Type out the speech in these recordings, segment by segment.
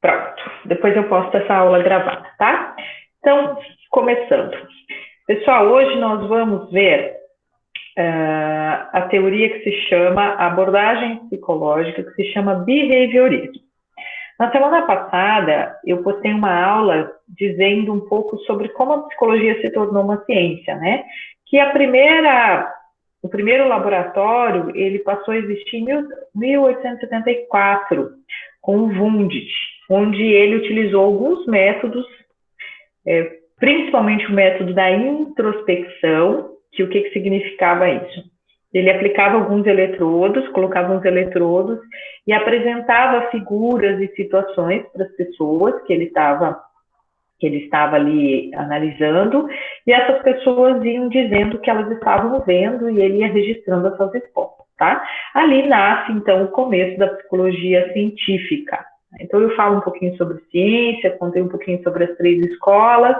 Pronto. Depois eu posto essa aula gravada, tá? Então, começando. Pessoal, hoje nós vamos ver a teoria que se chama, a abordagem psicológica que se chama behaviorismo. Na semana passada, eu postei uma aula dizendo um pouco sobre como a psicologia se tornou uma ciência, né? Que o primeiro laboratório, ele passou a existir em 1874, com o Wundt, onde ele utilizou alguns métodos, principalmente o método da introspecção, que o que significava isso? Ele aplicava alguns eletrodos, colocava uns eletrodos e apresentava figuras e situações para as pessoas que ele estava ali analisando, e essas pessoas iam dizendo o que elas estavam vendo e ele ia registrando essas respostas, tá? Ali nasce, então, o começo da psicologia científica. Então, eu falo um pouquinho sobre ciência, contei um pouquinho sobre as 3 escolas,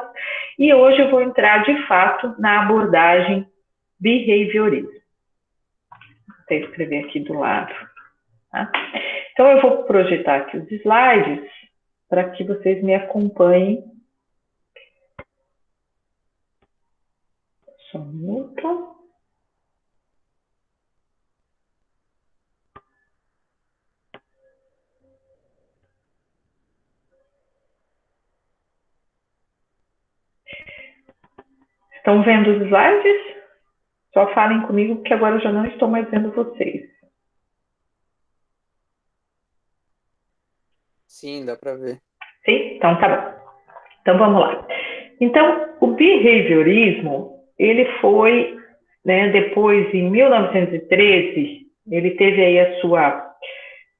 e hoje eu vou entrar, de fato, na abordagem behaviorismo. Vou escrever aqui do lado. Tá? Então, eu vou projetar aqui os slides para que vocês me acompanhem. Só um minuto. Estão vendo os slides? Só falem comigo, porque agora eu já não estou mais vendo vocês. Sim, dá para ver. Sim? Então tá bom. Então vamos lá. Então, o behaviorismo, ele foi, né, depois, em 1913, ele teve aí a sua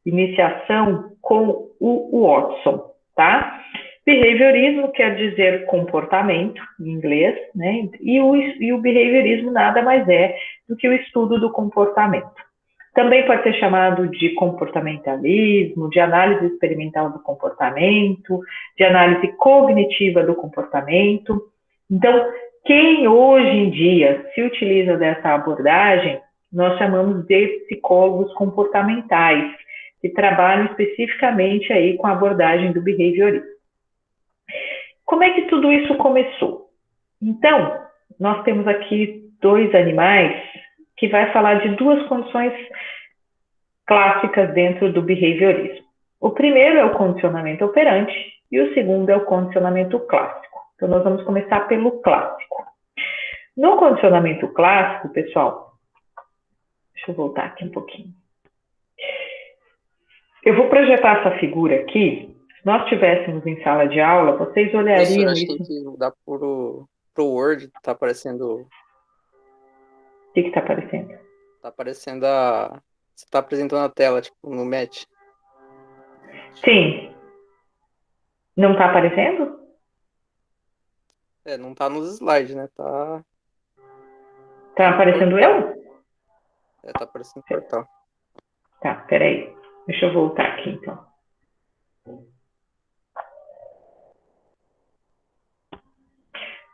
iniciação com o Watson, tá? Behaviorismo quer dizer comportamento, em inglês, né? E o behaviorismo nada mais é do que o estudo do comportamento. Também pode ser chamado de comportamentalismo, de análise experimental do comportamento, de análise cognitiva do comportamento. Então, quem hoje em dia se utiliza dessa abordagem, nós chamamos de psicólogos comportamentais, que trabalham especificamente aí com a abordagem do behaviorismo. Como é que tudo isso começou? Então, nós temos aqui 2 animais que vai falar de 2 condições clássicas dentro do behaviorismo. O primeiro é o condicionamento operante e o segundo é o condicionamento clássico. Então, nós vamos começar pelo clássico. No condicionamento clássico, pessoal, deixa eu voltar aqui um pouquinho. Eu vou projetar essa figura aqui. Se nós estivéssemos em sala de aula, vocês Professor, olhariam acho que tem isso. que mudar pro Word, tá aparecendo. O que está aparecendo? Tá aparecendo a. Você tá apresentando a tela, tipo, no Match. Sim. Não está aparecendo? É, não tá nos slides, né? Tá Está no aparecendo portal. eu? É, tá aparecendo no portal. Tá, peraí. Deixa eu voltar aqui, então.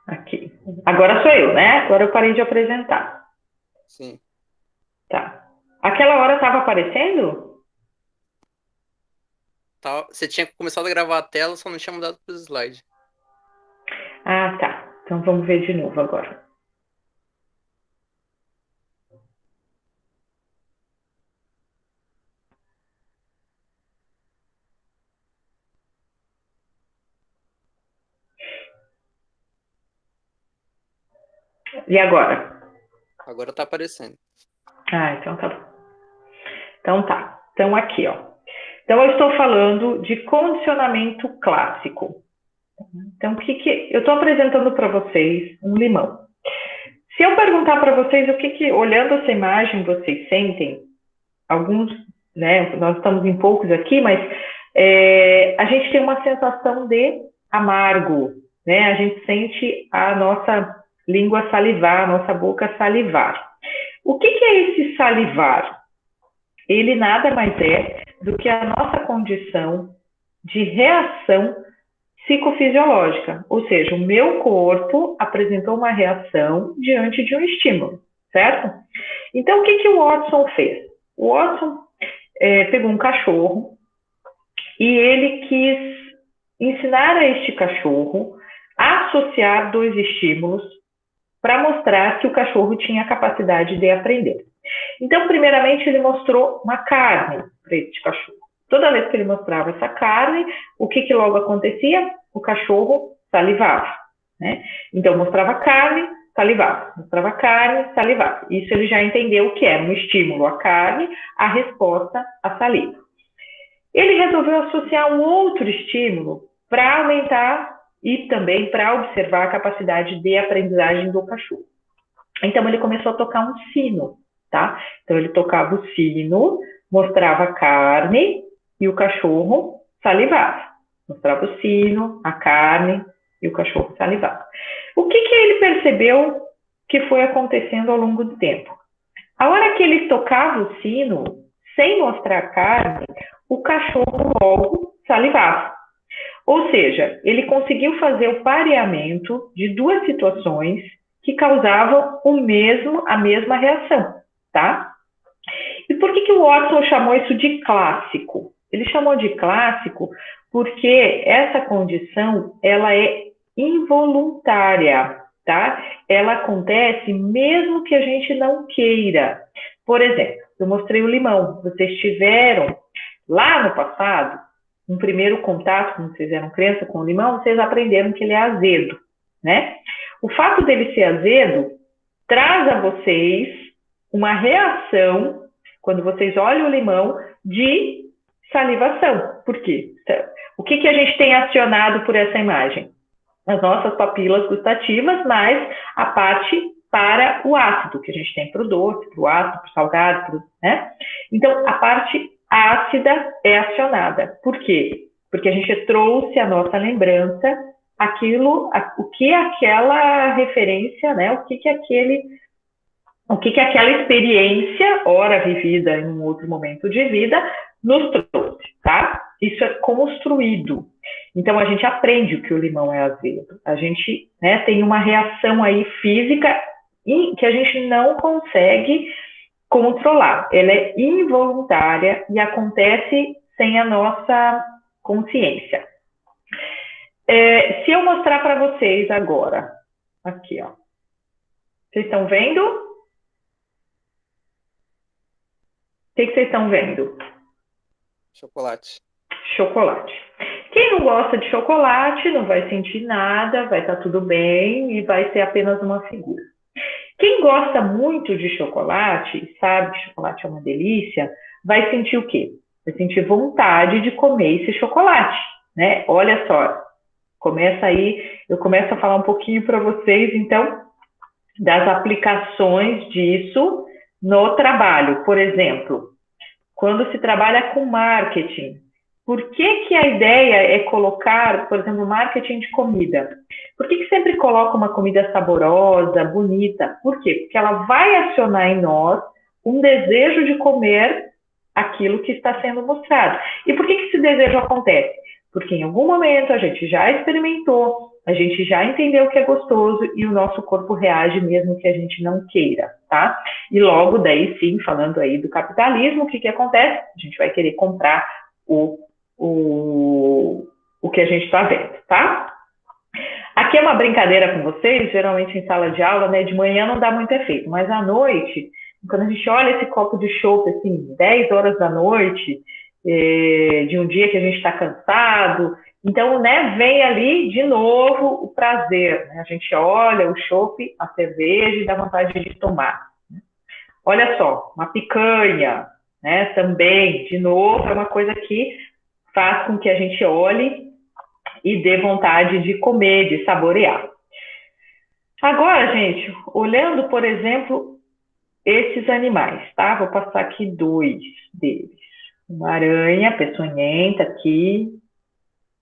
Aqui. Agora sou eu, né? Agora eu parei de apresentar. Sim. Tá. Aquela hora estava aparecendo? Você tinha começado a gravar a tela, só não tinha mudado pros slides. Ah, tá. Então vamos ver de novo agora. E agora? Agora tá aparecendo. Ah, então tá bom. Então tá. Então aqui, ó. Então eu estou falando de condicionamento clássico. Então o que eu estou apresentando para vocês um limão. Se eu perguntar para vocês o que olhando essa imagem vocês sentem, alguns, né? Nós estamos em poucos aqui, mas a gente tem uma sensação de amargo, né? A gente sente a nossa língua salivar, a nossa boca salivar. O que é esse salivar? Ele nada mais é do que a nossa condição de reação psicofisiológica, ou seja, o meu corpo apresentou uma reação diante de um estímulo, certo? Então, o que o Watson fez? O Watson pegou um cachorro e ele quis ensinar a este cachorro a associar dois estímulos para mostrar que o cachorro tinha a capacidade de aprender. Então, primeiramente, ele mostrou uma carne para este cachorro. Toda vez que ele mostrava essa carne, o que logo acontecia? O cachorro salivava, né? Então, mostrava carne, salivava. Mostrava carne, salivava. Isso ele já entendeu o que era um estímulo à carne, a resposta à saliva. Ele resolveu associar um outro estímulo para aumentar e também para observar a capacidade de aprendizagem do cachorro. Então, ele começou a tocar um sino, tá? Então, ele tocava o sino, mostrava a carne e o cachorro salivava. Mostrava o sino, a carne e o cachorro salivava. O que ele percebeu que foi acontecendo ao longo do tempo? A hora que ele tocava o sino, sem mostrar a carne, o cachorro logo salivava. Ou seja, ele conseguiu fazer o pareamento de duas situações que causavam a mesma reação, tá? E por que o Watson chamou isso de clássico? Ele chamou de clássico porque essa condição, ela é involuntária, tá? Ela acontece mesmo que a gente não queira. Por exemplo, eu mostrei o limão. Vocês tiveram, lá no passado, um primeiro contato, quando vocês eram criança com o limão, vocês aprenderam que ele é azedo, né? O fato dele ser azedo traz a vocês uma reação, quando vocês olham o limão, de salivação. Por quê? O que a gente tem acionado por essa imagem? As nossas papilas gustativas, mais a parte para o ácido, que a gente tem para o doce, para o ácido, para o salgado, né? Então, a parte ácida é acionada. Por quê? Porque a gente trouxe à nossa lembrança o que aquela referência, né? O que aquela experiência, ora vivida em um outro momento de vida, nos trouxe, tá? Isso é construído. Então, a gente aprende que o limão é azedo. A gente, né, tem uma reação aí física que a gente não consegue controlar. Ela é involuntária e acontece sem a nossa consciência. Se eu mostrar para vocês agora, aqui, ó. Vocês estão vendo? O que vocês estão vendo? Chocolate. Chocolate. Quem não gosta de chocolate não vai sentir nada, vai estar tudo bem e vai ser apenas uma figura. Quem gosta muito de chocolate, sabe que chocolate é uma delícia, vai sentir o quê? Vai sentir vontade de comer esse chocolate, né? Olha só, eu começo a falar um pouquinho para vocês, então, das aplicações disso no trabalho. Por exemplo, quando se trabalha com marketing, por que a ideia é colocar, por exemplo, marketing de comida? Por que sempre coloca uma comida saborosa, bonita? Por quê? Porque ela vai acionar em nós um desejo de comer aquilo que está sendo mostrado. E por que esse desejo acontece? Porque em algum momento a gente já experimentou, a gente já entendeu que é gostoso e o nosso corpo reage mesmo que a gente não queira, tá? E logo daí, sim, falando aí do capitalismo, o que acontece? A gente vai querer comprar o que a gente está vendo, tá? Aqui é uma brincadeira com vocês, geralmente em sala de aula, né? De manhã não dá muito efeito, mas à noite, quando a gente olha esse copo de chopp, assim, 10 horas da noite, de um dia que a gente está cansado, então, né, vem ali de novo o prazer, né? A gente olha o chopp, a cerveja e dá vontade de tomar. Olha só, uma picanha, né, também, de novo, é uma coisa que faz com que a gente olhe e dê vontade de comer, de saborear. Agora, gente, olhando, por exemplo, esses animais, tá? Vou passar aqui 2 deles. Uma aranha peçonhenta aqui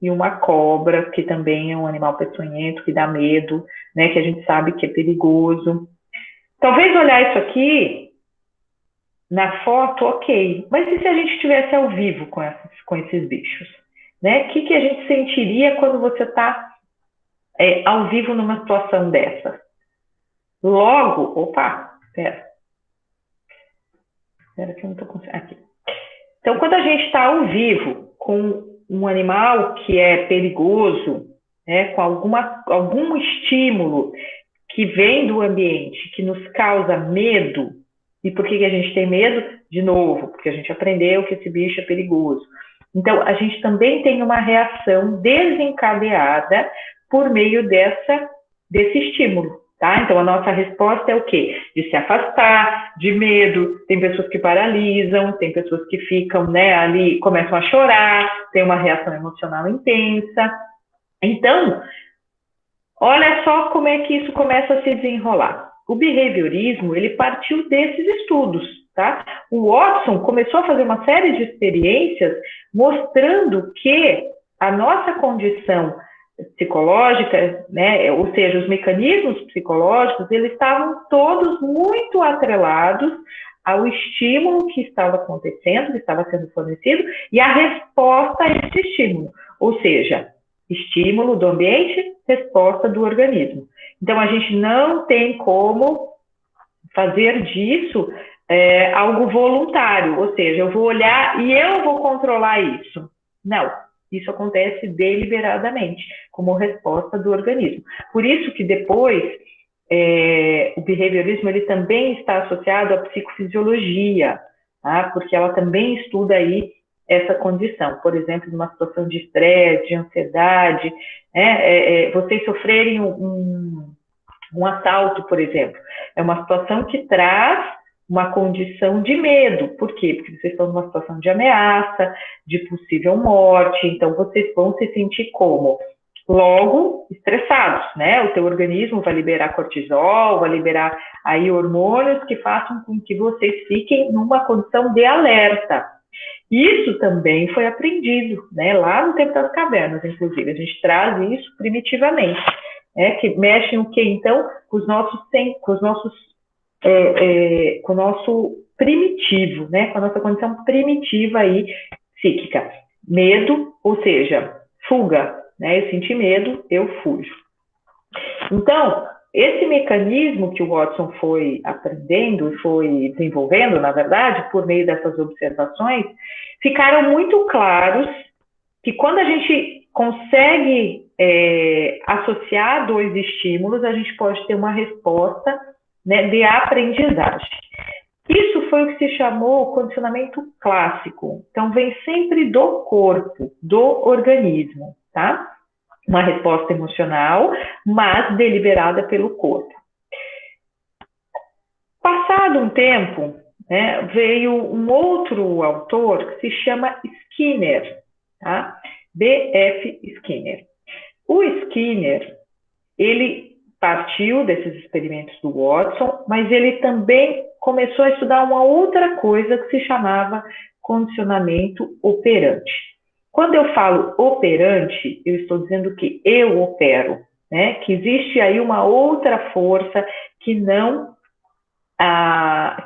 e uma cobra, que também é um animal peçonhento, que dá medo, né? Que a gente sabe que é perigoso. Talvez olhar isso aqui na foto, ok. Mas e se a gente estivesse ao vivo com esses bichos? Né? O que a gente sentiria quando você está ao vivo numa situação dessa? Logo, espera que eu não estou conseguindo. Aqui. Então, quando a gente está ao vivo com um animal que é perigoso, né, com algum estímulo que vem do ambiente, que nos causa medo. E por que a gente tem medo? De novo, porque a gente aprendeu que esse bicho é perigoso. Então, a gente também tem uma reação desencadeada por meio desse estímulo. Tá? Então, a nossa resposta é o quê? De se afastar, de medo. Tem pessoas que paralisam, tem pessoas que ficam, né, ali, começam a chorar, tem uma reação emocional intensa. Então, olha só como é que isso começa a se desenrolar. O behaviorismo, ele partiu desses estudos, tá? O Watson começou a fazer uma série de experiências mostrando que a nossa condição psicológica, né, ou seja, os mecanismos psicológicos, eles estavam todos muito atrelados ao estímulo que estava acontecendo, que estava sendo fornecido, e a resposta a esse estímulo. Ou seja, estímulo do ambiente, resposta do organismo. Então, a gente não tem como fazer disso algo voluntário, ou seja, eu vou olhar e eu vou controlar isso. Não, isso acontece deliberadamente, como resposta do organismo. Por isso que depois, o behaviorismo ele também está associado à psicofisiologia, tá? Porque ela também estuda aí essa condição, por exemplo, numa situação de estresse, de ansiedade, vocês sofrerem um assalto, por exemplo, é uma situação que traz uma condição de medo. Por quê? Porque vocês estão numa situação de ameaça, de possível morte, então vocês vão se sentir como? Logo, estressados, né? O teu organismo vai liberar cortisol, vai liberar aí hormônios que façam com que vocês fiquem numa condição de alerta. Isso também foi aprendido, né? Lá no tempo das cavernas, inclusive. A gente traz isso primitivamente, né? Que mexem o que, então? Com o nosso primitivo, né? Com a nossa condição primitiva aí, psíquica. Medo, ou seja, fuga, né? Eu senti medo, eu fujo. Então, esse mecanismo que o Watson foi aprendendo e foi desenvolvendo, na verdade, por meio dessas observações, ficaram muito claros que quando a gente consegue associar dois estímulos, a gente pode ter uma resposta, né, de aprendizagem. Isso foi o que se chamou condicionamento clássico. Então, vem sempre do corpo, do organismo, tá? Uma resposta emocional, mas deliberada pelo corpo. Passado um tempo, né, veio um outro autor que se chama Skinner, tá? B.F. Skinner. O Skinner, ele partiu desses experimentos do Watson, mas ele também começou a estudar uma outra coisa que se chamava condicionamento operante. Quando eu falo operante, eu estou dizendo que eu opero, né? Que existe aí uma outra força que não...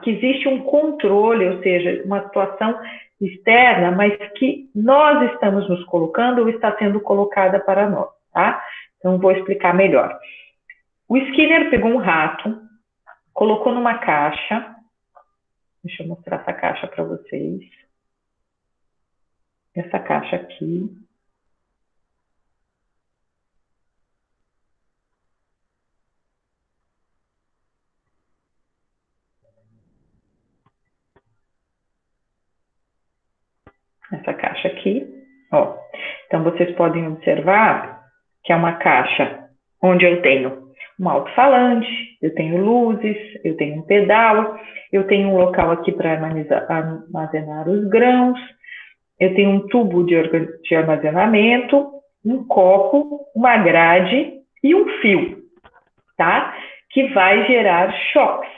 que existe um controle, ou seja, uma situação externa, mas que nós estamos nos colocando ou está sendo colocada para nós, tá? Então, vou explicar melhor. O Skinner pegou um rato, colocou numa caixa. Deixa eu mostrar essa caixa para vocês. Essa caixa aqui. Essa caixa aqui, ó. Então, vocês podem observar que é uma caixa onde eu tenho um alto-falante, eu tenho luzes, eu tenho um pedal, eu tenho um local aqui para armazenar os grãos, eu tenho um tubo de armazenamento, um copo, uma grade e um fio, tá? Que vai gerar choques.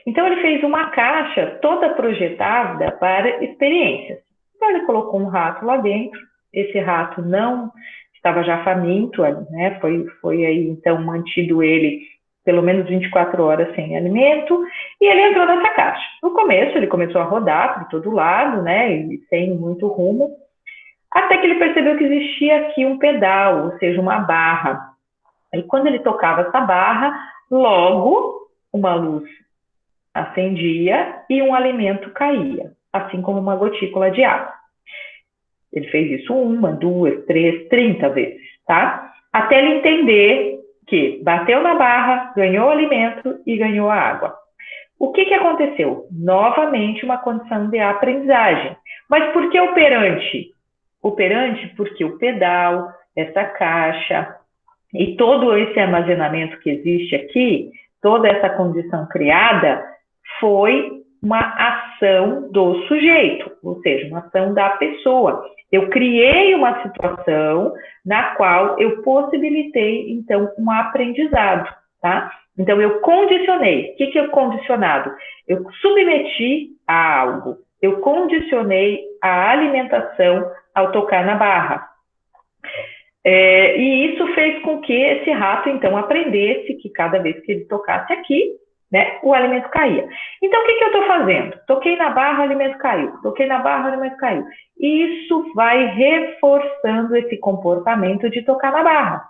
Então, ele fez uma caixa toda projetada para experiências. Então, ele colocou um rato lá dentro. Esse rato não estava já faminto, né? Foi aí, então, mantido ele pelo menos 24 horas sem alimento, e ele entrou nessa caixa. No começo, ele começou a rodar por todo lado, né? E sem muito rumo, até que ele percebeu que existia aqui um pedal, ou seja, uma barra. Aí, quando ele tocava essa barra, logo uma luz acendia e um alimento caía, assim como uma gotícula de água. Ele fez isso 1, 2, 3, 30 vezes, tá? Até ele entender que bateu na barra, ganhou o alimento e ganhou a água. O que aconteceu? Novamente uma condição de aprendizagem. Mas por que operante? Operante porque o pedal, essa caixa e todo esse armazenamento que existe aqui, toda essa condição criada, foi uma ação do sujeito, ou seja, uma ação da pessoa. Eu criei uma situação na qual eu possibilitei, então, um aprendizado, tá? Então, eu condicionei. O que é condicionado? Eu submeti a algo. Eu condicionei a alimentação ao tocar na barra. E isso fez com que esse rato, então, aprendesse que cada vez que ele tocasse aqui, né, o alimento caía. Então, o que eu estou fazendo? Toquei na barra, o alimento caiu. Toquei na barra, o alimento caiu. Isso vai reforçando esse comportamento de tocar na barra,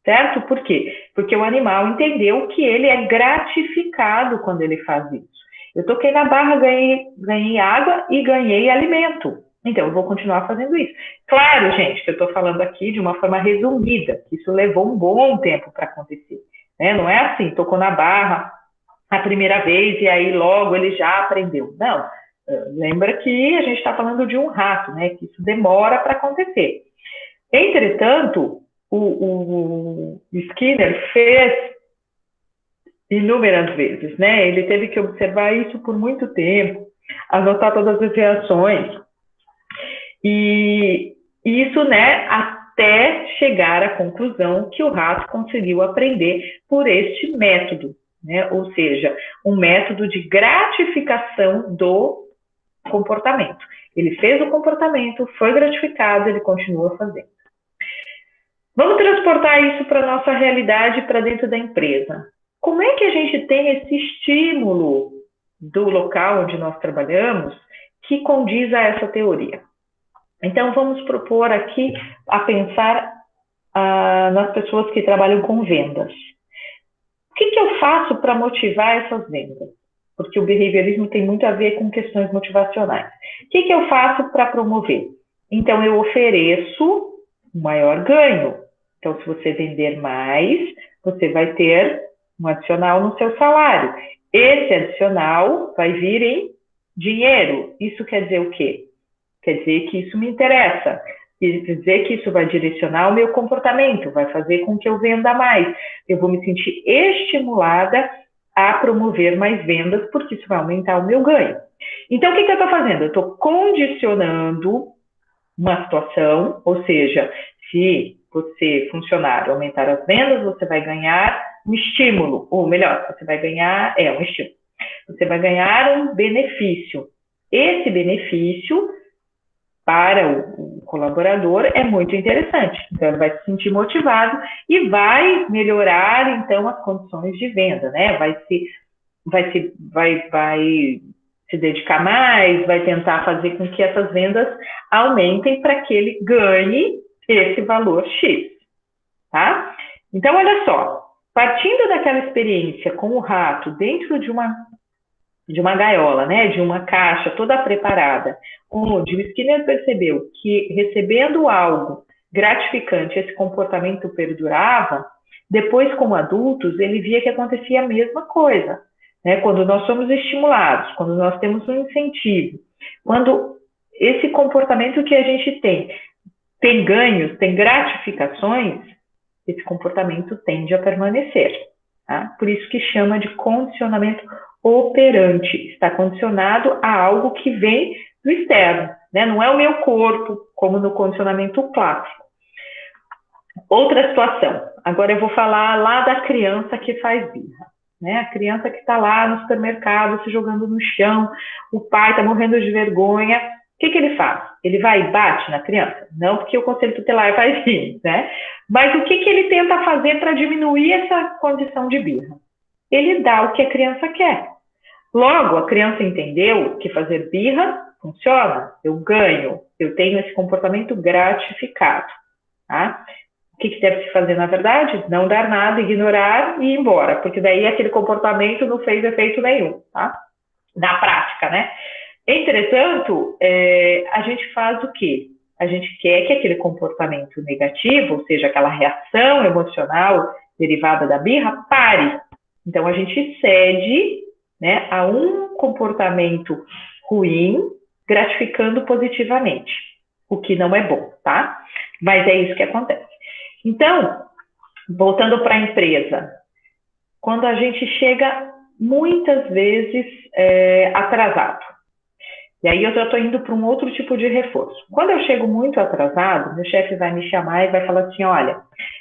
certo? Por quê? Porque o animal entendeu que ele é gratificado quando ele faz isso. Eu toquei na barra, ganhei água e ganhei alimento. Então, eu vou continuar fazendo isso. Claro, gente, que eu estou falando aqui de uma forma resumida, que isso levou um bom tempo para acontecer, né? Não é assim, tocou na barra a primeira vez e aí logo ele já aprendeu. Não, lembra que a gente está falando de um rato, né? Que isso demora para acontecer. Entretanto, o Skinner fez inúmeras vezes, né? Ele teve que observar isso por muito tempo, anotar todas as reações, e isso, né, até chegar à conclusão que o rato conseguiu aprender por este método, né? Ou seja, um método de gratificação do comportamento. Ele fez o comportamento, foi gratificado, ele continua fazendo. Vamos transportar isso para a nossa realidade, para dentro da empresa. Como é que a gente tem esse estímulo do local onde nós trabalhamos que condiz a essa teoria? Então, vamos propor aqui a pensar nas pessoas que trabalham com vendas. O que eu faço para motivar essas vendas? Porque o behaviorismo tem muito a ver com questões motivacionais. O que eu faço para promover? Então, eu ofereço um maior ganho. Então, se você vender mais, você vai ter um adicional no seu salário. Esse adicional vai vir em dinheiro. Isso quer dizer o quê? Quer dizer que isso me interessa. Quer dizer que isso vai direcionar o meu comportamento, vai fazer com que eu venda mais. Eu vou me sentir estimulada a promover mais vendas, porque isso vai aumentar o meu ganho. Então, o que eu estou fazendo? Eu estou condicionando uma situação, ou seja, se você, funcionário, aumentar as vendas, você vai ganhar um estímulo, ou melhor, você vai ganhar, um estímulo. Você vai ganhar um benefício. Esse benefício, para o colaborador, é muito interessante. Então, ele vai se sentir motivado e vai melhorar, então, as condições de venda, né? Vai se dedicar mais, vai tentar fazer com que essas vendas aumentem para que ele ganhe esse valor X, tá? Então, olha só, partindo daquela experiência com o rato dentro de uma gaiola, né, de uma caixa toda preparada, onde o Skinner percebeu que recebendo algo gratificante, esse comportamento perdurava, depois, como adultos, ele via que acontecia a mesma coisa, né? Quando nós somos estimulados, quando nós temos um incentivo, quando esse comportamento que a gente tem ganhos, tem gratificações, esse comportamento tende a permanecer, tá? Por isso que chama de condicionamento operante, está condicionado a algo que vem do externo, né? Não é o meu corpo, como no condicionamento clássico. Outra situação, agora eu vou falar lá da criança que faz birra, né? A criança que está lá no supermercado se jogando no chão, o pai está morrendo de vergonha. O que ele faz? Ele vai e bate na criança? Não, porque o conselho tutelar vai vir, né? Mas o que ele tenta fazer para diminuir essa condição de birra? Ele dá o que a criança quer. Logo, a criança entendeu que fazer birra funciona, eu ganho, eu tenho esse comportamento gratificado, tá? O que deve se fazer, na verdade? Não dar nada, ignorar e ir embora, porque daí aquele comportamento não fez efeito nenhum, tá? Na prática, né? Entretanto, a gente faz o quê? a gente quer que aquele comportamento negativo, ou seja, aquela reação emocional derivada da birra, pare. Então, a gente cede, né, a um comportamento ruim, gratificando positivamente, o que não é bom, tá? Mas é isso que acontece. Então, voltando para a empresa, quando a gente chega muitas vezes atrasado, e aí eu já estou indo para um outro tipo de reforço. Quando eu chego muito atrasado, meu chefe vai me chamar e vai falar assim, olha,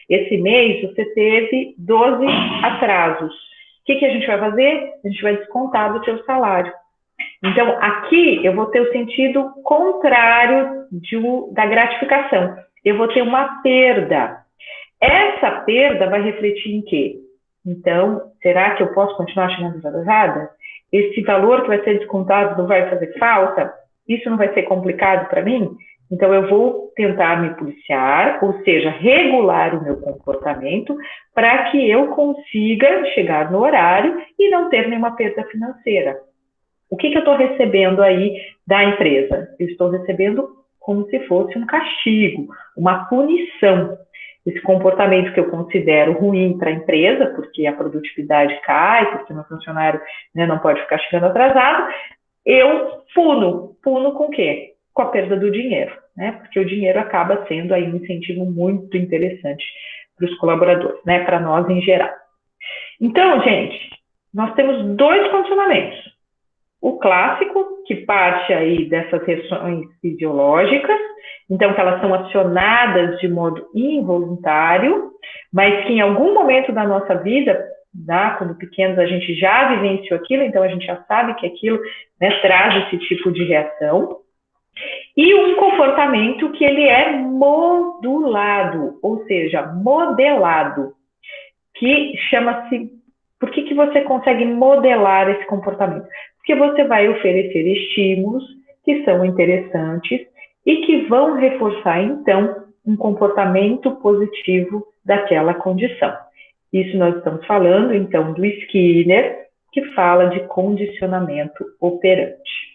esse mês você teve 12 atrasos. O que a gente vai fazer? A gente vai descontar do seu salário. Então, aqui eu vou ter o sentido contrário da gratificação. Eu vou ter uma perda. Essa perda vai refletir em quê? Então, será que eu posso continuar chegando atrasada? Esse valor que vai ser descontado não vai fazer falta? Isso não vai ser complicado para mim? Então, eu vou tentar me policiar, ou seja, regular o meu comportamento para que eu consiga chegar no horário e não ter nenhuma perda financeira. O que eu estou recebendo aí da empresa? Eu estou recebendo como se fosse um castigo, uma punição. Esse comportamento que eu considero ruim para a empresa, porque a produtividade cai, porque meu funcionário, né, não pode ficar chegando atrasado, eu puno. Puno com o quê? Com a perda do dinheiro, né? Porque o dinheiro acaba sendo aí um incentivo muito interessante para os colaboradores, né? Para nós em geral. Então, gente, nós temos dois condicionamentos. O clássico, que parte aí dessas reações fisiológicas, então que elas são acionadas de modo involuntário, mas que em algum momento da nossa vida, né, quando pequenos a gente já vivenciou aquilo, então a gente já sabe que aquilo, né, traz esse tipo de reação. E um comportamento que ele é modulado, ou seja, modelado, que chama-se... Por que você consegue modelar esse comportamento? Porque você vai oferecer estímulos que são interessantes e que vão reforçar, então, um comportamento positivo daquela condição. Isso nós estamos falando, então, do Skinner, que fala de condicionamento operante.